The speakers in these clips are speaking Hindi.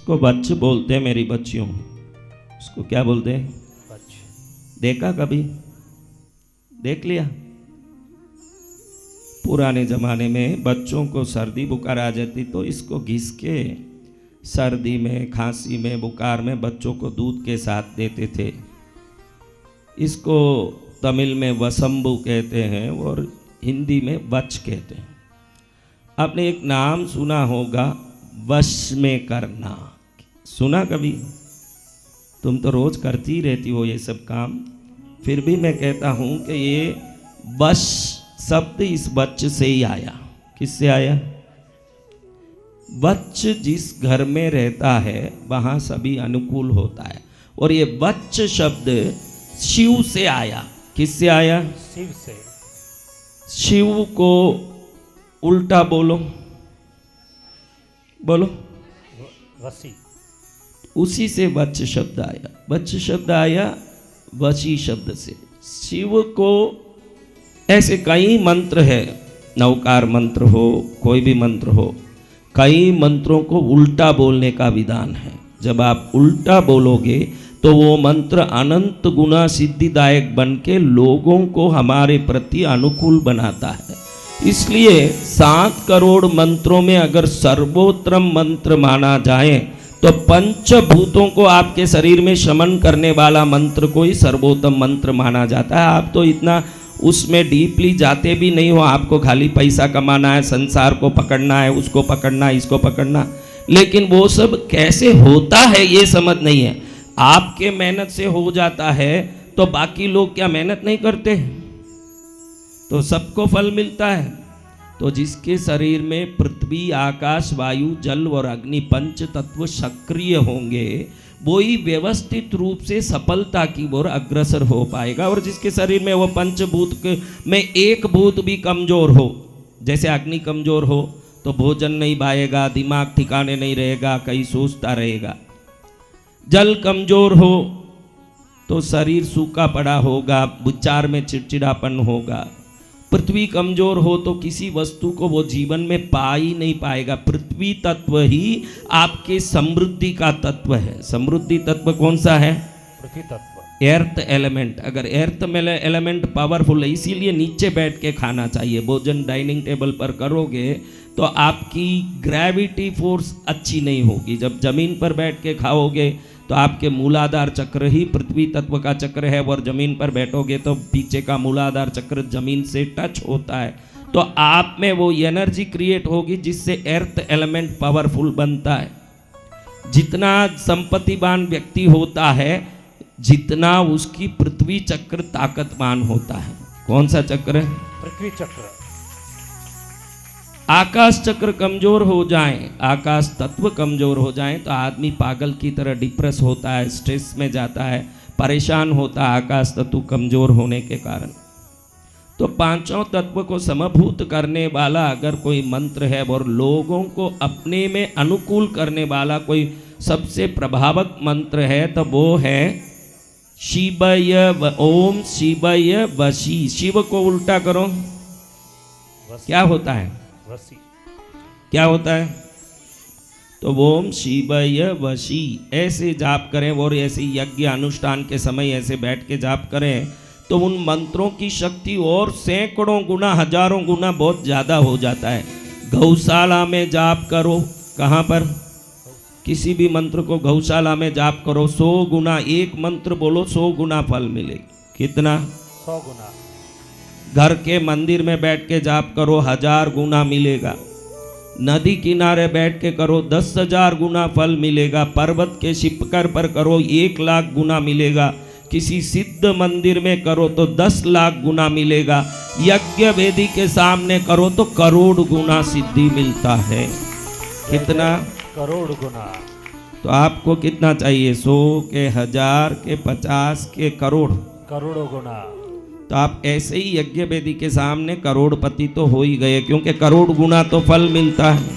उसको बच्च बोलते हैं मेरी बच्चियों। उसको क्या बोलते हैं? बच्च। देखा कभी? देख लिया? पुराने जमाने में बच्चों को सर्दी बुखार आ जाती तो इसको घिस के सर्दी में, खांसी में, बुखार में बच्चों को दूध के साथ देते थे। इसको तमिल में वसंबु कहते हैं और हिंदी में बच कहते हैं। आपने एक नाम सुना होगा, वश में करना। सुना कभी? तुम तो रोज करती रहती हो ये सब काम, फिर भी मैं कहता हूं कि ये वश शब्द इस बच्च से ही आया। किससे आया? बच्च जिस घर में रहता है वहां सभी अनुकूल होता है। और ये बच्च शब्द शिव से आया। किससे आया? शिव से। शिव को उल्टा बोलो, बोलो। वसी। उसी से वच्च शब्द आया। वच्च शब्द आया वशी शब्द से। शिव को ऐसे कई मंत्र है, नवकार मंत्र हो, कोई भी मंत्र हो, कई मंत्रों को उल्टा बोलने का विधान है। जब आप उल्टा बोलोगे तो वो मंत्र अनंत गुना सिद्धिदायक बन के लोगों को हमारे प्रति अनुकूल बनाता है। इसलिए 7 करोड़ मंत्रों में अगर सर्वोत्तम मंत्र माना जाए तो पंचभूतों को आपके शरीर में शमन करने वाला मंत्र को ही सर्वोत्तम मंत्र माना जाता है। आप तो इतना उसमें डीपली जाते भी नहीं हो। आपको खाली पैसा कमाना है, संसार को पकड़ना है, उसको पकड़ना, इसको पकड़ना, लेकिन वो सब कैसे होता है ये समझ नहीं है। आपके मेहनत से हो जाता है तो बाकी लोग क्या मेहनत नहीं करते? तो सबको फल मिलता है। तो जिसके शरीर में पृथ्वी, आकाश, वायु, जल और अग्नि पंच तत्व सक्रिय होंगे वो ही व्यवस्थित रूप से सफलता की ओर अग्रसर हो पाएगा। और जिसके शरीर में वो पंचभूत में एक भूत भी कमजोर हो, जैसे अग्नि कमजोर हो तो भोजन नहीं पाएगा, दिमाग ठिकाने नहीं रहेगा, कहीं सोचता रहेगा। जल कमजोर हो तो शरीर सूखा पड़ा होगा, विचार में चिड़चिड़ापन होगा। पृथ्वी कमजोर हो तो किसी वस्तु को वो जीवन में पा ही नहीं पाएगा। पृथ्वी तत्व ही आपके समृद्धि का तत्व है। समृद्धि तत्व कौन सा है? पृथ्वी तत्व। Earth element. अगर एर्थ में एलिमेंट पावरफुल है, इसीलिए नीचे बैठ के खाना चाहिए। भोजन डाइनिंग टेबल पर करोगे तो आपकी ग्रेविटी फोर्स अच्छी नहीं होगी। जब जमीन पर बैठ के खाओगे तो आपके मूलाधार चक्र ही पृथ्वी तत्व का चक्र है, और जमीन पर बैठोगे तो पीछे का मूलाधार चक्र जमीन से टच होता है। तो आप में वो एनर्जी क्रिएट होगी जिससे एर्थ एलिमेंट पावरफुल बनता है। जितना संपत्तिवान व्यक्ति होता है जितना उसकी पृथ्वी चक्र ताकतवान होता है। कौन सा चक्र है? पृथ्वी चक्र। आकाश चक्र कमजोर हो जाए, आकाश तत्व कमजोर हो जाए तो आदमी पागल की तरह डिप्रेस होता है, स्ट्रेस में जाता है, परेशान होता है आकाश तत्व कमजोर होने के कारण। तो पांचों तत्व को समभूत करने वाला अगर कोई मंत्र है और लोगों को अपने में अनुकूल करने वाला कोई सबसे प्रभावक मंत्र है तो वो है शिवय। ओम शिवय वशी। शिव को उल्टा करो, क्या होता है? वसी। क्या होता है? तो ओम शिवय वशी ऐसे जाप करें और ऐसे यज्ञ अनुष्ठान के समय ऐसे बैठ के जाप करें तो उन मंत्रों की शक्ति और सैकड़ों गुना, हजारों गुना बहुत ज़्यादा हो जाता है। गौशाला में जाप करो। कहाँ पर? किसी भी मंत्र को गौशाला में जाप करो, 100 गुना। एक मंत्र बोलो 100 गुना फल मिलेगा। कितना? 100 गुना। घर के मंदिर में बैठ के जाप करो, 1000 गुना मिलेगा। नदी किनारे बैठ के करो, 10,000 गुना फल मिलेगा। पर्वत के शिखर पर करो, 1 लाख गुना मिलेगा। किसी सिद्ध मंदिर में करो तो 10 लाख गुना मिलेगा। यज्ञ वेदी के सामने करो तो करोड़ गुना सिद्धि मिलता है। कितना? करोड़ गुना। तो आपको कितना चाहिए? 100 के, 1000 के, 50 के, करोड़? करोड़ों गुना। तो आप ऐसे ही यज्ञ वेदी के सामने करोड़पति तो हो ही गए, क्योंकि करोड़ गुना तो फल मिलता है।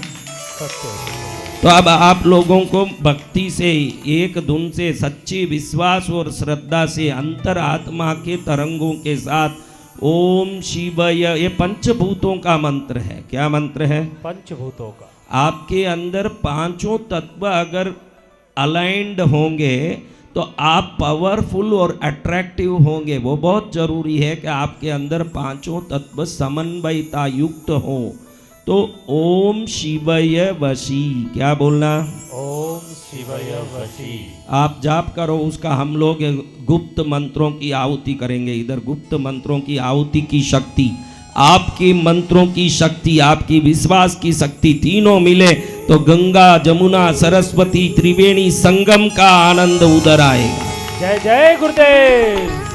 तो अब आप लोगों को भक्ति से, एक धुन से, सच्ची विश्वास और श्रद्धा से अंतर आत्मा के तरंगों के साथ ओम शिवय, ये पंचभूतों का मंत्र है। क्या मंत्र है? पंचभूतों का। आपके अंदर पांचों तत्व अगर अलाइंड होंगे तो आप पावरफुल और अट्रैक्टिव होंगे। वो बहुत जरूरी है कि आपके अंदर पांचों तत्व समन्वयता युक्त हो। तो ओम शिवय वशी, क्या बोलना? ओम शिवय वशी। आप जाप करो उसका, हम लोग गुप्त मंत्रों की आहुति करेंगे। इधर गुप्त मंत्रों की आहुति की शक्ति, आपकी मंत्रों की शक्ति, आपकी विश्वास की शक्ति, तीनों मिले तो गंगा जमुना सरस्वती त्रिवेणी संगम का आनंद उधर आएगा। जय जय गुरुदेव।